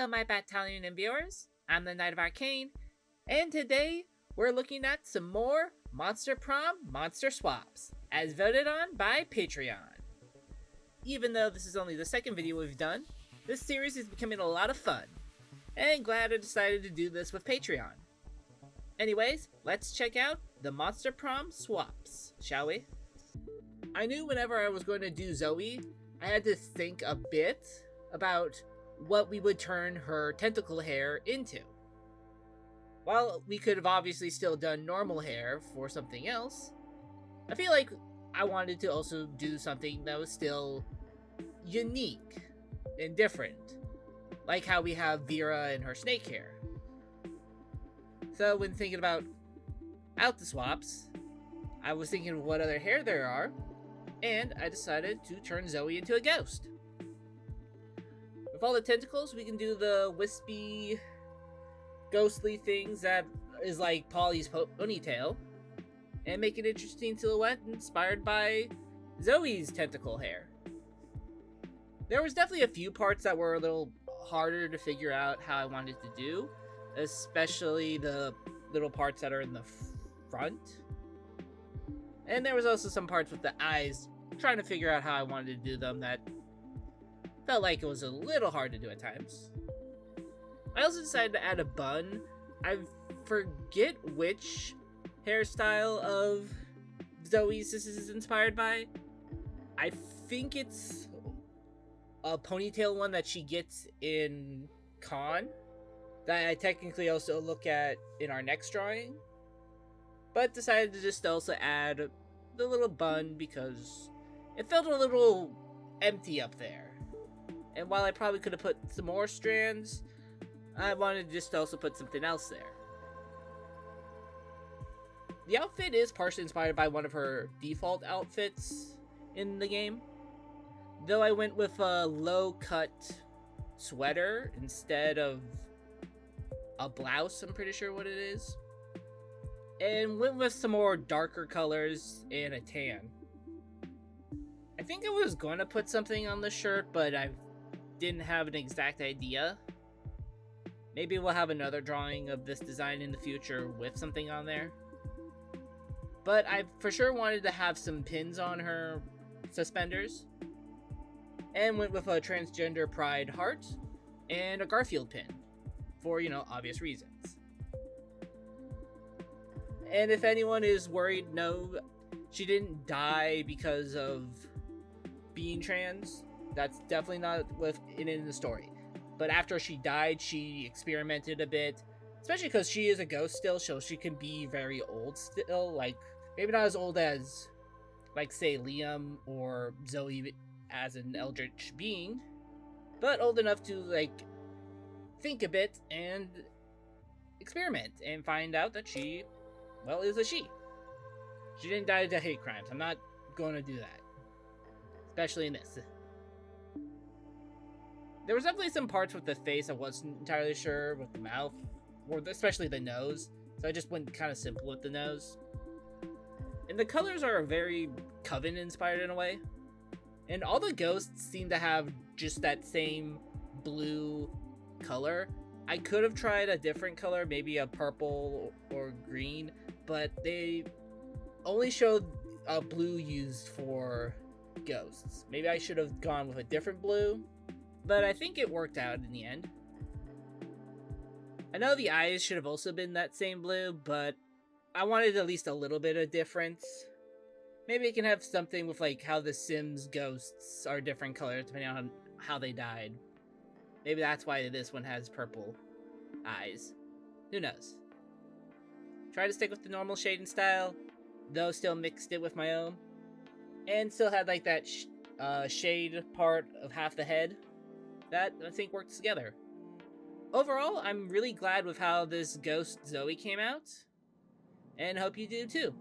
Hello, my battalion and viewers. I'm the Knight of Arcane, and today we're looking at some more Monster Prom monster swaps, as voted on by Patreon. Even though this is only the second video we've done, this series is becoming a lot of fun, and glad I decided to do this with Patreon. Anyways, let's check out the Monster Prom swaps, shall we? I knew whenever I was going to do Zoe, I had to think a bit about what we would turn her tentacle hair into. While we could have obviously still done normal hair for something else, I feel like I wanted to also do something that was still unique and different, like how we have Vera and her snake hair. So when thinking about the swaps, I was thinking of what other hair there are, and I decided to turn Zoe into a ghost. With all the tentacles, we can do the wispy, ghostly things that is like Polly's ponytail, and make an interesting silhouette inspired by Zoe's tentacle hair. There was definitely a few parts that were a little harder to figure out how I wanted to do, especially the little parts that are in the front. And there was also some parts with the eyes, trying to figure out how I wanted to do them that felt like it was a little hard to do at times. I also decided to add a bun. I forget which hairstyle of Zoe's this is inspired by. I think it's a ponytail one that she gets in Con, that I technically also look at in our next drawing, but decided to just also add the little bun because it felt a little empty up there. And while I probably could have put some more strands, I wanted to just also put something else there. The outfit is partially inspired by one of her default outfits in the game, though I went with a low-cut sweater instead of a blouse, I'm pretty sure what it is, and went with some more darker colors and a tan. I think I was going to put something on the shirt, but I didn't have an exact idea. Maybe we'll have another drawing of this design in the future with something on there. But I for sure wanted to have some pins on her suspenders, and went with a transgender pride heart and a Garfield pin for, obvious reasons. And if anyone is worried, no, she didn't die because of being trans. That's definitely not in the story. But after she died, she experimented a bit, especially because she is a ghost still, so she can be very old still. Like, maybe not as old as, like, say, Liam or Zoe as an eldritch being, but old enough to, like, think a bit and experiment and find out that she, well, is a she. She didn't die to hate crimes. I'm not going to do that, especially in this. There was definitely some parts with the face I wasn't entirely sure, with the mouth, or especially the nose, so I just went kind of simple with the nose. And the colors are very Coven inspired in a way, and all the ghosts seem to have just that same blue color. I could have tried a different color, maybe a purple or green, but they only showed a blue used for ghosts. Maybe I should have gone with a different blue, but I think it worked out in the end. I know the eyes should have also been that same blue, but I wanted at least a little bit of difference. Maybe it can have something with like how the Sims ghosts are different colors depending on how they died. Maybe that's why this one has purple eyes. Who knows? Try to stick with the normal shading style, though still mixed it with my own. And still had like that shade part of half the head that I think works together. Overall, I'm really glad with how this ghost Zoe came out, and hope you do too.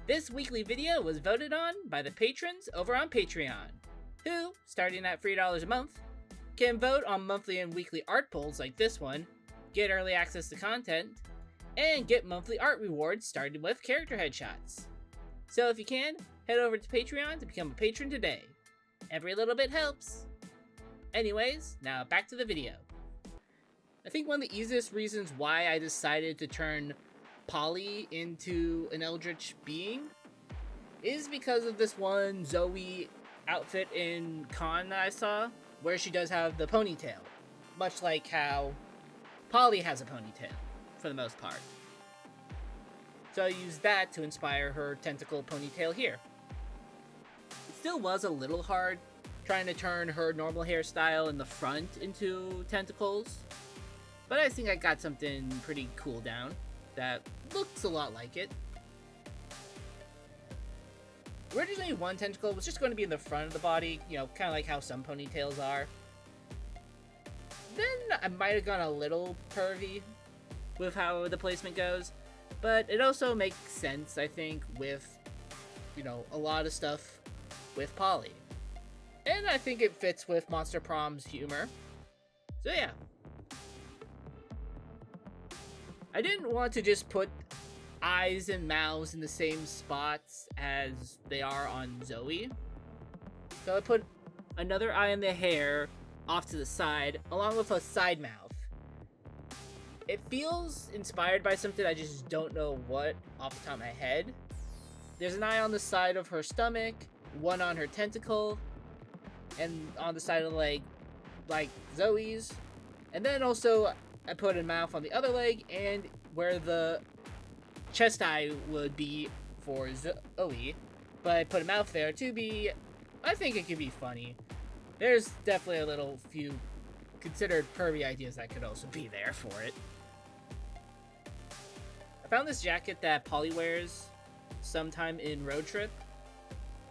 This weekly video was voted on by the patrons over on Patreon, who, starting at $3 a month, can vote on monthly and weekly art polls like this one, get early access to content, and get monthly art rewards starting with character headshots. So if you can, head over to Patreon to become a patron today. Every little bit helps. Anyways, now back to the video. I think one of the easiest reasons why I decided to turn Polly into an Eldritch being is because of this one Zoe outfit in Con that I saw, where she does have the ponytail, much like how Polly has a ponytail, for the most part. So I used that to inspire her tentacle ponytail here. It still was a little hard trying to turn her normal hairstyle in the front into tentacles, but I think I got something pretty cool down that looks a lot like it. Originally, one tentacle was just going to be in the front of the body, you know, kind of like how some ponytails are. Then I might have gone a little pervy with how the placement goes, but it also makes sense, I think, with, you know, a lot of stuff with Polly. And I think it fits with Monster Prom's humor. So yeah. I didn't want to just put eyes and mouths in the same spots as they are on Zoe. So I put another eye in the hair off to the side, along with a side mouth. It feels inspired by something, I just don't know what off the top of my head. There's an eye on the side of her stomach, one on her tentacle, and on the side of the leg, like Zoe's. And then also, I put a mouth on the other leg, and where the chest eye would be for Zoe, but I put a mouth there to be, I think it could be funny. There's definitely a little few considered pervy ideas that could also be there for it. I found this jacket that Polly wears sometime in Road Trip,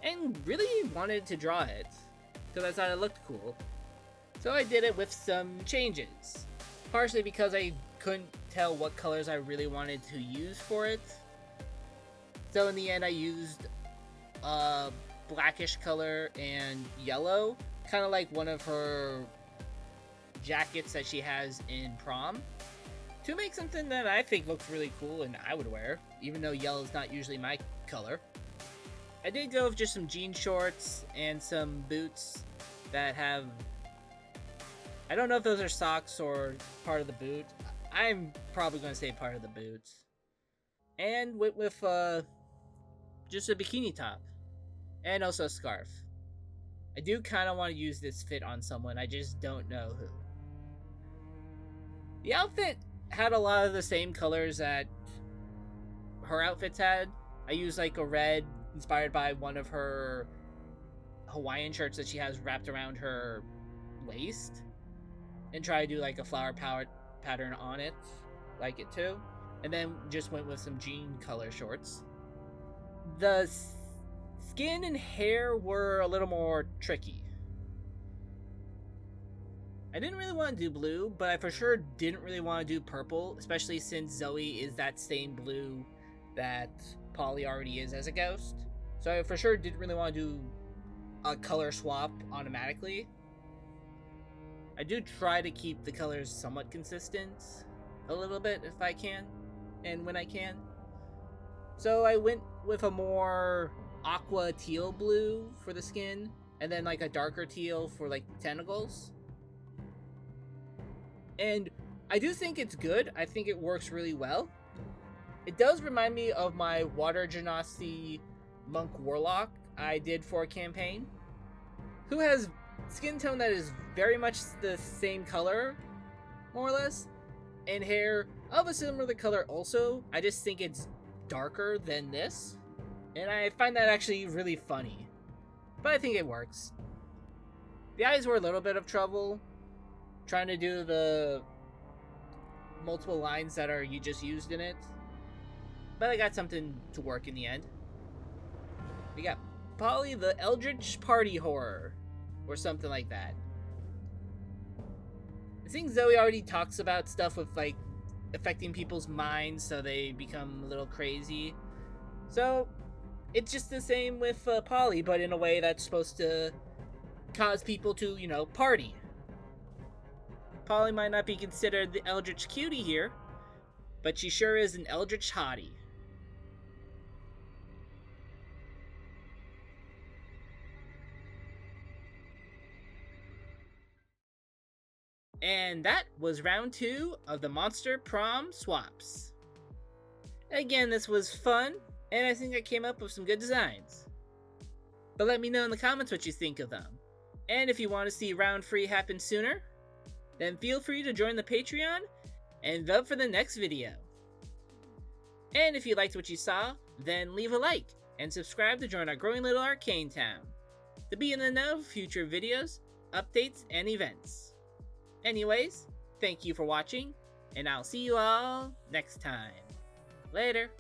and really wanted to draw it, because I thought it looked cool. So I did it with some changes, partially because I couldn't tell what colors I really wanted to use for it. So in the end I used a blackish color and yellow, kind of like one of her jackets that she has in Prom, to make something that I think looks really cool and I would wear, even though yellow is not usually my color. I did go with just some jean shorts and some boots that have, I don't know if those are socks or part of the boot. I'm probably going to say part of the boots. And went with just a bikini top. And also a scarf. I do kind of want to use this fit on someone, I just don't know who. The outfit had a lot of the same colors that her outfits had. I used like a red, inspired by one of her Hawaiian shirts that she has wrapped around her waist, and try to do like a flower pattern on it, like it too. And then just went with some jean color shorts. The skin and hair were a little more tricky. I didn't really want to do blue, but I for sure didn't really want to do purple, especially since Zoe is that same blue that Polly already is as a ghost. So I for sure didn't really want to do a color swap automatically. I do try to keep the colors somewhat consistent a little bit if I can, and when I can. So I went with a more aqua teal blue for the skin, and then like a darker teal for like the tentacles. And I do think it's good. I think it works really well. It does remind me of my Water Genasi Monk Warlock I did for a campaign, who has skin tone that is very much the same color, more or less, and hair of a similar color also. I just think it's darker than this, and I find that actually really funny, but I think it works. The eyes were a little bit of trouble trying to do the multiple lines that are you just used in it, but I got something to work in the end. We got Polly the Eldritch Party Horror, or something like that. I think Zoe already talks about stuff with like affecting people's minds so they become a little crazy. So it's just the same with Polly, but in a way that's supposed to cause people to, you know, party. Polly might not be considered the Eldritch Cutie here, but she sure is an eldritch hottie. And that was round 2 of the Monster Prom swaps. Again, this was fun, and I think I came up with some good designs. But let me know in the comments what you think of them. And if you want to see round 3 happen sooner, then feel free to join the Patreon and vote for the next video. And if you liked what you saw, then leave a like and subscribe to join our growing little Arcane town to be in the know of future videos, updates, and events. Anyways, thank you for watching, and I'll see you all next time. Later.